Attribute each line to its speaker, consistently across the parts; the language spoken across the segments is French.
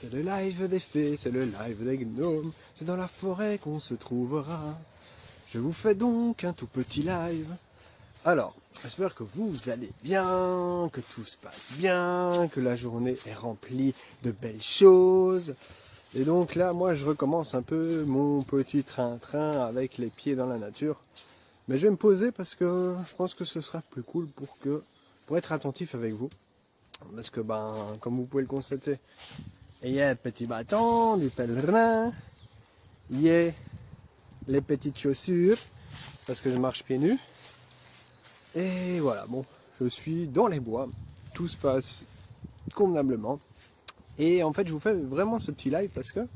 Speaker 1: C'est le live des fées, c'est le live des gnomes, c'est dans la forêt qu'on se trouvera. Je vous fais donc un tout petit live. Alors, j'espère que vous allez bien, que tout se passe bien, que la journée est remplie de belles choses. Et donc là, moi, je recommence un peu mon petit train-train avec les pieds dans la nature. Mais je vais me poser parce que je pense que ce sera plus cool pour être attentif avec vous. Parce que, comme vous pouvez le constater, il y a le petit bâton du pèlerin, il y a les petites chaussures, parce que je marche pieds nus. Et voilà, bon, je suis dans les bois, tout se passe convenablement. Et en fait, je vous fais vraiment ce petit live parce que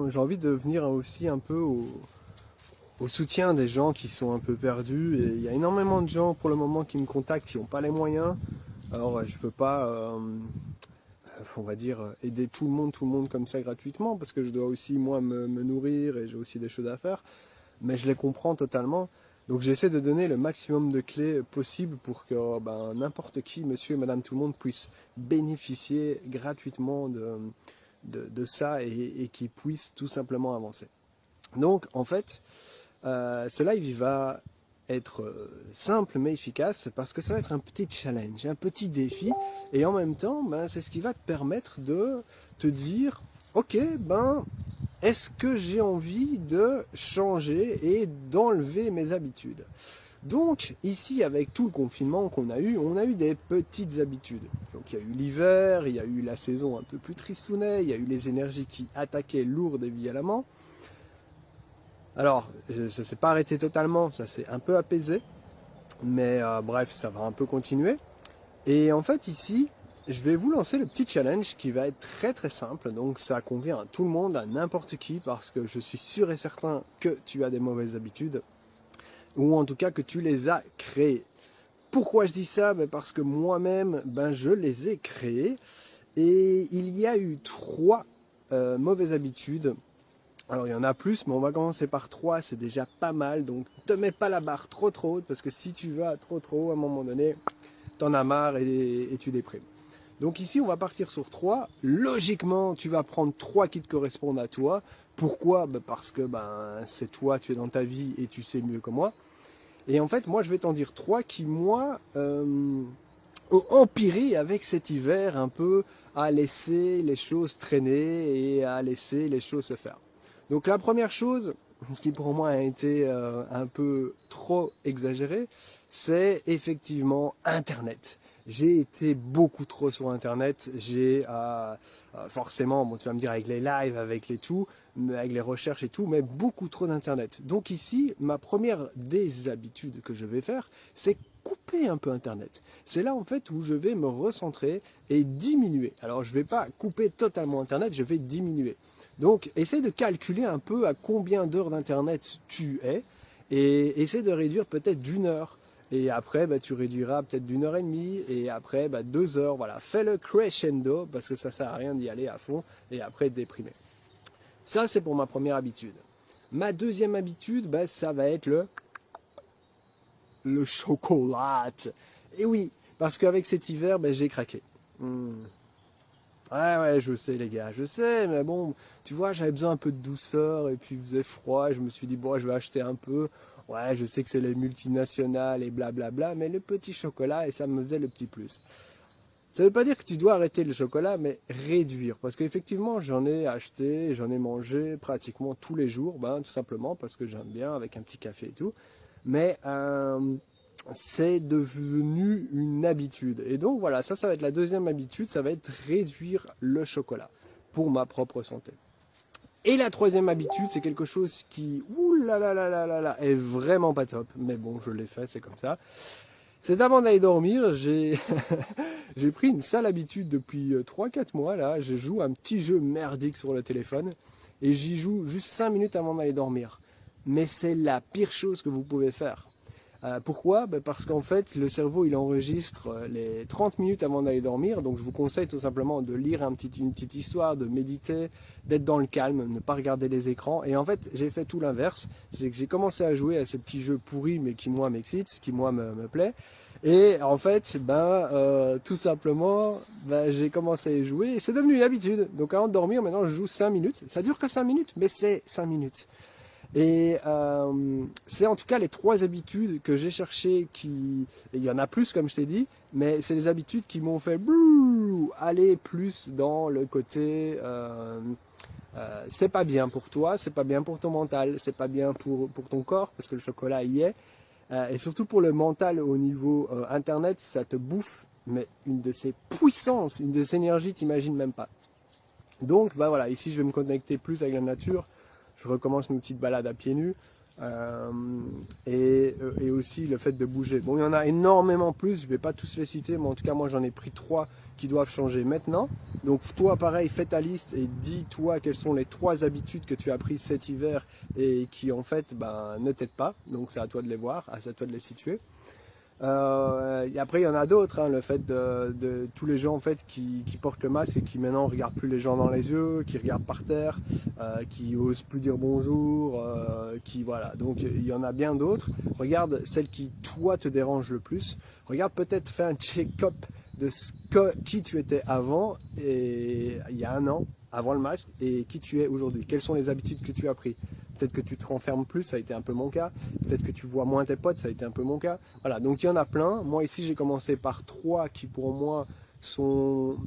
Speaker 1: j'ai envie de venir aussi un peu au soutien des gens qui sont un peu perdus. Et il y a énormément de gens pour le moment qui me contactent, qui n'ont pas les moyens. Alors je peux pas, on va dire, aider tout le monde comme ça gratuitement, parce que je dois aussi moi me nourrir et j'ai aussi des choses à faire. Mais je les comprends totalement. Donc j'essaie de donner le maximum de clés possible pour que n'importe qui, monsieur et madame tout le monde, puisse bénéficier gratuitement de ça et qui puisse tout simplement avancer. Donc en fait, ce live il va être simple mais efficace parce que ça va être un petit challenge, un petit défi, et en même temps c'est ce qui va te permettre de te dire ok, est-ce que j'ai envie de changer et d'enlever mes habitudes. Donc ici, avec tout le confinement qu'on a eu, on a eu des petites habitudes. Donc il y a eu l'hiver, il y a eu la saison un peu plus tristounet, il y a eu les énergies qui attaquaient lourdes et violemment. Alors, ça ne s'est pas arrêté totalement, ça s'est un peu apaisé, mais bref, ça va un peu continuer. Et en fait, ici, je vais vous lancer le petit challenge qui va être très très simple. Donc, ça convient à tout le monde, à n'importe qui, parce que je suis sûr et certain que tu as des mauvaises habitudes, ou en tout cas que tu les as créées. Pourquoi je dis ça? Parce que moi-même, je les ai créées, et il y a eu 3 mauvaises habitudes. Alors il y en a plus, mais on va commencer par 3, c'est déjà pas mal. Donc ne te mets pas la barre trop haute, parce que si tu vas trop haut, à un moment donné, t'en as marre et tu déprimes. Donc ici, on va partir sur 3. Logiquement, tu vas prendre 3 qui te correspondent à toi. Pourquoi? Parce que c'est toi, tu es dans ta vie et tu sais mieux que moi. Et en fait, moi, je vais t'en dire 3 qui, moi, ont empiré avec cet hiver un peu à laisser les choses traîner et à laisser les choses se faire. Donc la première chose, ce qui pour moi a été un peu trop exagéré, c'est effectivement Internet. J'ai été beaucoup trop sur Internet. J'ai forcément, tu vas me dire avec les lives, avec les tout, avec les recherches et tout, mais beaucoup trop d'Internet. Donc ici, ma première des habitudes que je vais faire, c'est couper un peu Internet. C'est là en fait où je vais me recentrer et diminuer. Alors je ne vais pas couper totalement Internet, je vais diminuer. Donc, essaie de calculer un peu à combien d'heures d'Internet tu es et essaie de réduire peut-être d'1 heure. Et après, tu réduiras peut-être d'1 heure et demie et après 2 heures. Voilà, fais le crescendo parce que ça ne sert à rien d'y aller à fond et après déprimer. Ça, c'est pour ma première habitude. Ma deuxième habitude, ça va être le chocolat. Et oui, parce qu'avec cet hiver, j'ai craqué. Ouais, je sais les gars, je sais, mais bon, tu vois, j'avais besoin un peu de douceur et puis il faisait froid, et je me suis dit, bon, je vais acheter un peu. Ouais, je sais que c'est les multinationales et blablabla, mais le petit chocolat, et ça me faisait le petit plus. Ça ne veut pas dire que tu dois arrêter le chocolat, mais réduire. Parce qu'effectivement, j'en ai acheté, j'en ai mangé pratiquement tous les jours, tout simplement, parce que j'aime bien avec un petit café et tout. Mais c'est devenu une habitude. Et donc voilà, ça va être la deuxième habitude, ça va être réduire le chocolat pour ma propre santé. Et la troisième habitude, c'est quelque chose qui, est vraiment pas top. Mais bon, je l'ai fait, c'est comme ça. C'est avant d'aller dormir, j'ai pris une sale habitude depuis 3-4 mois, là. Je joue un petit jeu merdique sur le téléphone. Et j'y joue juste 5 minutes avant d'aller dormir. Mais c'est la pire chose que vous pouvez faire. Pourquoi? Parce qu'en fait, le cerveau, il enregistre les 30 minutes avant d'aller dormir. Donc, je vous conseille tout simplement de lire une petite histoire, de méditer, d'être dans le calme, ne pas regarder les écrans. Et en fait, j'ai fait tout l'inverse. C'est que j'ai commencé à jouer à ces petits jeux pourris, mais qui, moi, m'excitent, qui, moi, me plaît. Et en fait, tout simplement, j'ai commencé à y jouer et c'est devenu une habitude. Donc avant de dormir, maintenant je joue 5 minutes. Ça dure que 5 minutes, mais c'est 5 minutes. Et c'est en tout cas les 3 habitudes que j'ai cherchées et il y en a plus comme je t'ai dit, mais c'est les habitudes qui m'ont fait aller plus dans le côté c'est pas bien pour toi, c'est pas bien pour ton mental, c'est pas bien pour ton corps, parce que le chocolat y est. Et surtout pour le mental au niveau internet, ça te bouffe, mais une de ses puissances, une de ses énergies, t'imagines même pas. Donc voilà, ici je vais me connecter plus avec la nature, je recommence mes petites balades à pieds nus, et aussi le fait de bouger. Bon, il y en a énormément plus, je ne vais pas tous les citer, mais en tout cas moi j'en ai pris 3 qui doivent changer maintenant. Donc toi pareil, fais ta liste et dis-toi quelles sont les 3 habitudes que tu as prises cet hiver et qui en fait ne t'aident pas. Donc c'est à toi de les voir, c'est à toi de les situer. Et après il y en a d'autres, hein, le fait de tous les gens en fait qui portent le masque et qui maintenant regardent plus les gens dans les yeux, qui regardent par terre, qui osent plus dire bonjour, qui voilà. Donc il y en a bien d'autres. Regarde celle qui toi te dérange le plus. Regarde, peut-être fais un check-up de qui tu étais avant, et il y a un an, avant le masque, et qui tu es aujourd'hui. Quelles sont les habitudes que tu as prises? Peut-être que tu te renfermes plus, ça a été un peu mon cas. Peut-être que tu vois moins tes potes, ça a été un peu mon cas. Voilà, donc il y en a plein. Moi ici j'ai commencé par 3 qui pour moi sont...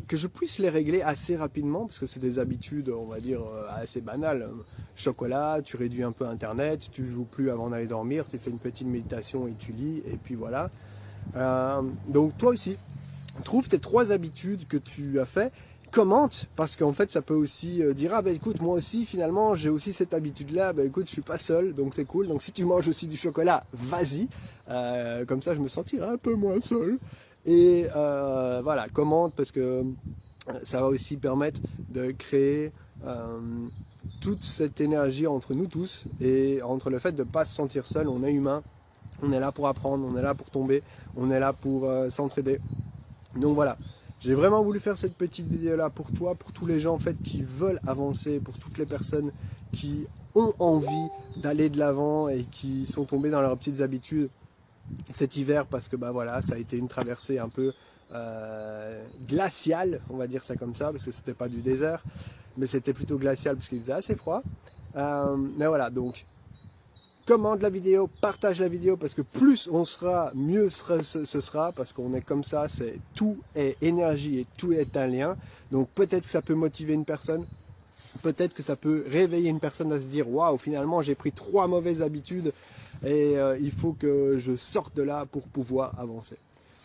Speaker 1: que je puisse les régler assez rapidement, parce que c'est des habitudes, on va dire, assez banales. Chocolat, tu réduis un peu Internet, tu joues plus avant d'aller dormir, tu fais une petite méditation et tu lis, et puis voilà. Donc toi aussi, trouve tes 3 habitudes que tu as fait, commente, parce qu'en fait ça peut aussi dire ah écoute, moi aussi finalement j'ai aussi cette habitude là, écoute, je suis pas seul, donc c'est cool. Donc si tu manges aussi du chocolat, vas-y, comme ça je me sentirai un peu moins seul. Et voilà, commente, parce que ça va aussi permettre de créer toute cette énergie entre nous tous, et entre le fait de ne pas se sentir seul. On est humain, on est là pour apprendre, on est là pour tomber, on est là pour s'entraider. Donc voilà, j'ai vraiment voulu faire cette petite vidéo là pour toi, pour tous les gens en fait qui veulent avancer, pour toutes les personnes qui ont envie d'aller de l'avant et qui sont tombées dans leurs petites habitudes cet hiver, parce que voilà, ça a été une traversée un peu glaciale, on va dire ça comme ça, parce que c'était pas du désert, mais c'était plutôt glacial parce qu'il faisait assez froid. Mais voilà, donc commente la vidéo, partage la vidéo, parce que plus on sera, mieux ce sera, parce qu'on est comme ça, tout est énergie et tout est un lien. Donc peut-être que ça peut motiver une personne, peut-être que ça peut réveiller une personne à se dire waouh, finalement j'ai pris 3 mauvaises habitudes et il faut que je sorte de là pour pouvoir avancer.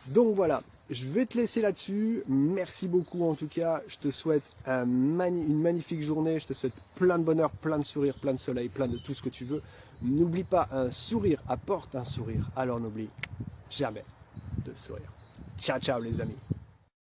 Speaker 1: Donc voilà, je vais te laisser là-dessus. Merci beaucoup en tout cas. Je te souhaite une magnifique journée. Je te souhaite plein de bonheur, plein de sourires, plein de soleil, plein de tout ce que tu veux. N'oublie pas, un sourire apporte un sourire. Alors n'oublie jamais de sourire. Ciao, ciao les amis.